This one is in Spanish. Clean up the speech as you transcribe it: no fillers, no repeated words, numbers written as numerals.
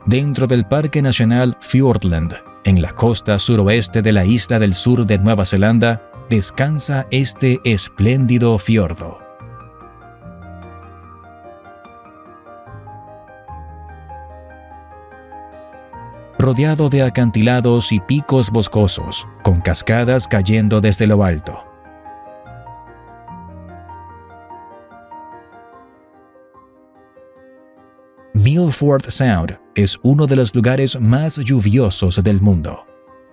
Dentro del Parque Nacional Fiordland, en la costa suroeste de la isla del sur de Nueva Zelanda, descansa este espléndido fiordo. Rodeado de acantilados y picos boscosos, con cascadas cayendo desde lo alto. Milford Sound es uno de los lugares más lluviosos del mundo.